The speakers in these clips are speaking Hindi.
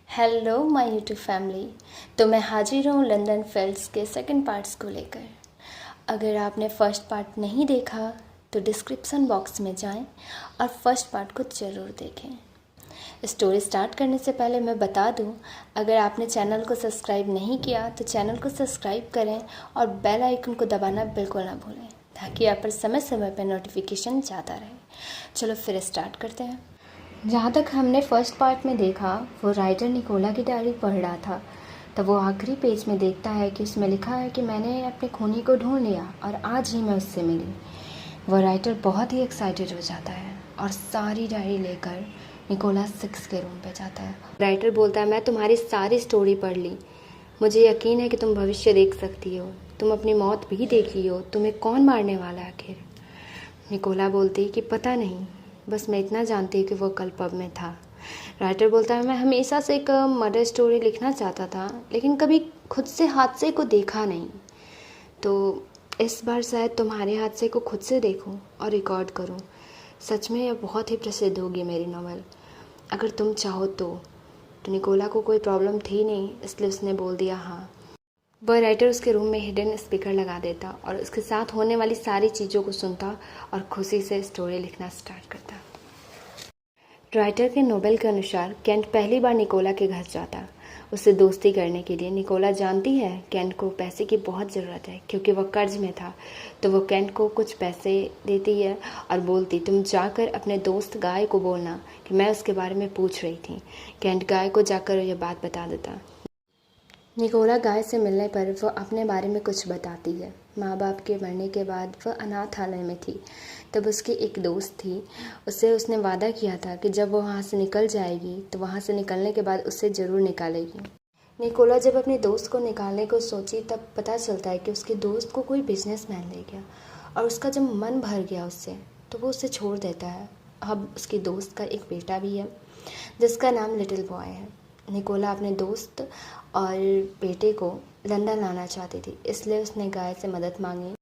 Hello my YouTube family. तो मैं हाजिर हूँ लंदन फेल्स के सेकंड पार्ट्स को लेकर। अगर आपने फर्स्ट पार्ट नहीं देखा तो डिस्क्रिप्शन बॉक्स में जाएं और फर्स्ट पार्ट को ज़रूर देखें। स्टोरी स्टार्ट करने से पहले मैं बता दूं, अगर आपने चैनल को सब्सक्राइब नहीं किया तो चैनल को सब्सक्राइब करें और बेल आइकन को दबाना बिल्कुल ना भूलें, ताकि आप पर समय समय पर नोटिफिकेशन जाता रहे। चलो फिर स्टार्ट करते हैं। जहाँ तक हमने फर्स्ट पार्ट में देखा, वो राइटर निकोला की डायरी पढ़ रहा था। तब वो आखिरी पेज में देखता है कि उसमें लिखा है कि मैंने अपने खूनी को ढूंढ लिया और आज ही मैं उससे मिली। वो राइटर बहुत ही एक्साइटेड हो जाता है और सारी डायरी लेकर निकोला 6 के रूम पे जाता है। राइटर बोलता है, मैं तुम्हारी सारी स्टोरी पढ़ ली। मुझे यकीन है कि तुम भविष्य देख सकती हो, तुम अपनी मौत भी देखी हो। तुम्हें कौन मारने वाला है आखिर? निकोला बोलती कि पता नहीं, बस मैं इतना जानती हूँ कि वो कल पब में था। राइटर बोलता है, मैं हमेशा से एक मर्डर स्टोरी लिखना चाहता था, लेकिन कभी खुद से हादसे को देखा नहीं। तो इस बार शायद तुम्हारे हादसे को खुद से देखूं और रिकॉर्ड करूं। सच में यह बहुत ही प्रसिद्ध होगी मेरी नॉवेल, अगर तुम चाहो तो। निकोला को कोई प्रॉब्लम थी नहीं, इसलिए उसने बोल दिया हाँ। वह राइटर उसके रूम में हिडन स्पीकर लगा देता और उसके साथ होने वाली सारी चीज़ों को सुनता और खुशी से स्टोरी लिखना स्टार्ट करता। राइटर के नोवेल के अनुसार केंट पहली बार निकोला के घर जाता उससे दोस्ती करने के लिए। निकोला जानती है केंट को पैसे की बहुत ज़रूरत है, क्योंकि वह कर्ज में था। तो वो केंट को कुछ पैसे देती है और बोलती, तुम जाकर अपने दोस्त गाय को बोलना कि मैं उसके बारे में पूछ रही थी। केंट गाय को जाकर यह बात बता देता। निकोला गाय से मिलने पर वह अपने बारे में कुछ बताती है। माँ बाप के मरने के बाद वह अनाथालय में थी। तब उसकी एक दोस्त थी, उससे उसने वादा किया था कि जब वह वहाँ से निकल जाएगी तो वहाँ से निकलने के बाद उससे ज़रूर निकालेगी। निकोला जब अपने दोस्त को निकालने को सोची, तब पता चलता है कि उसके दोस्त को कोई बिजनेसमैन ले गया और उसका जब मन भर गया उससे, तो वो उसे छोड़ देता है। अब उसकी दोस्त का एक बेटा भी है जिसका नाम लिटिल बॉय है। निकोला अपने दोस्त और बेटे को लंदन लाना चाहती थी, इसलिए उसने गाय से मदद मांगी।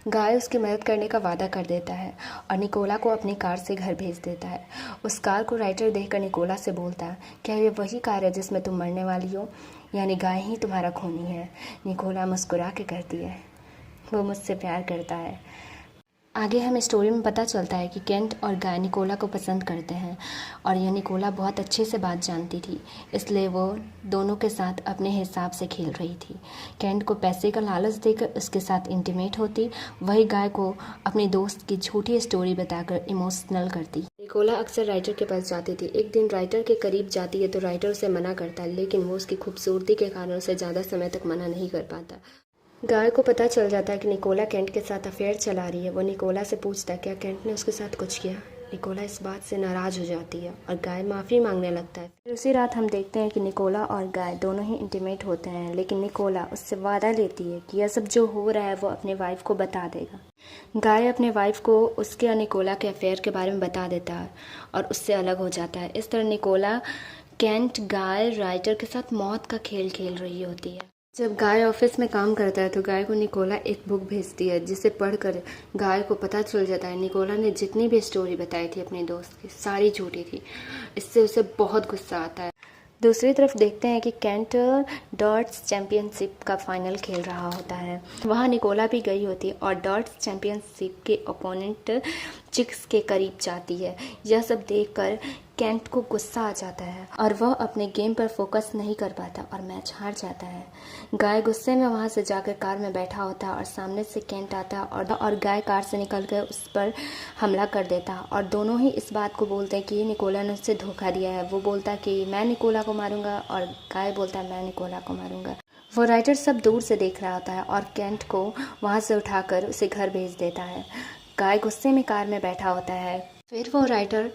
गाय उसकी मदद करने का वादा कर देता है और निकोला को अपनी कार से घर भेज देता है। उस कार को राइटर देखकर निकोला से बोलता है, क्या ये वही कार है जिसमें तुम मरने वाली हो? यानी गाय ही तुम्हारा खूनी है? निकोला मुस्कुरा के कहती है, वो मुझसे प्यार करता है। आगे हमें स्टोरी में पता चलता है कि केंट और गाय निकोला को पसंद करते हैं और यह निकोला बहुत अच्छे से बात जानती थी, इसलिए वो दोनों के साथ अपने हिसाब से खेल रही थी। केंट को पैसे का लालच देकर उसके साथ इंटीमेट होती, वही गाय को अपनी दोस्त की झूठी स्टोरी बताकर इमोशनल करती। निकोला अक्सर राइटर के पास जाती थी। एक दिन राइटर के करीब जाती है तो राइटर उसे मना करता है, लेकिन वो उसकी खूबसूरती के कारण उसे ज़्यादा समय तक मना नहीं कर पाता। गाय को पता चल जाता है कि निकोला केंट के साथ अफेयर चला रही है। वो निकोला से पूछता है, क्या केंट ने उसके साथ कुछ किया? निकोला इस बात से नाराज़ हो जाती है और गाय माफ़ी मांगने लगता है। फिर उसी रात हम देखते हैं कि निकोला और गाय दोनों ही इंटीमेट होते हैं, लेकिन निकोला उससे वादा लेती है कि यह सब जो हो रहा है वो अपने वाइफ को बता देगा। गाय अपने वाइफ को उसके और निकोला के अफेयर के बारे में बता देता है और उससे अलग हो जाता है। इस तरह निकोला, केंट, गाय, राइटर के साथ मौत का खेल खेल रही होती है। जब गाय ऑफिस में काम करता है तो गाय को निकोला एक बुक भेजती है, जिसे पढ़कर गाय को पता चल जाता है निकोला ने जितनी भी स्टोरी बताई थी अपने दोस्त की, सारी झूठी थी। इससे उसे बहुत गुस्सा आता है। दूसरी तरफ देखते हैं कि केंट डॉट्स चैंपियनशिप का फाइनल खेल रहा होता है। वहाँ निकोला भी गई होती है और डॉट्स चैंपियनशिप के ओपोनेंट चिक्स के करीब जाती है। यह सब देखकर केंट को गुस्सा आ जाता है और वह अपने गेम पर फोकस नहीं कर पाता और मैच हार जाता है। गाय गुस्से में वहाँ से जाकर कार में बैठा होता और सामने से केंट आता और गाय कार से निकलकर उस पर हमला कर देता और दोनों ही इस बात को बोलते हैं कि निकोला ने उससे धोखा दिया है। वो बोलता कि मैं निकोला को मारूंगा और गाय बोलता है मैं निकोला को मारूंगा। वो राइटर सब दूर से देख रहा होता है और केंट को वहाँ से उठाकर उसे घर भेज देता है। गाय गुस्से में कार में बैठा होता है। फिर वो राइटर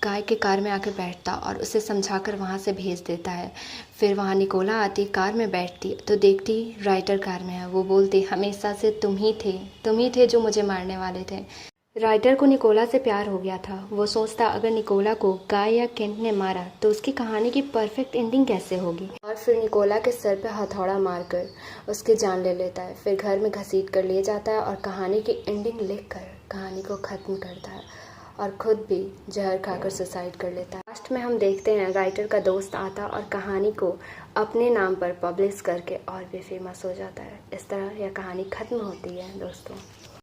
गाय के कार में आकर बैठता और उसे समझाकर वहाँ से भेज देता है। फिर वहाँ निकोला आती, कार में बैठती तो देखती राइटर कार में है। वो बोलती, हमेशा से तुम ही थे जो मुझे मारने वाले थे। राइटर को निकोला से प्यार हो गया था। वो सोचता अगर निकोला को गाय या केंट ने मारा तो उसकी कहानी की परफेक्ट एंडिंग कैसे होगी, और फिर निकोला के सर पे हथौड़ा मारकर उसकी जान ले लेता है। फिर घर में घसीट कर ले जाता है और कहानी की एंडिंग लिखकर कहानी को ख़त्म करता है। और खुद भी जहर खाकर सुसाइड कर लेता है। लास्ट में हम देखते हैं राइटर का दोस्त आता और कहानी को अपने नाम पर पब्लिश करके और भी फेमस हो जाता है। इस तरह यह कहानी ख़त्म होती है दोस्तों।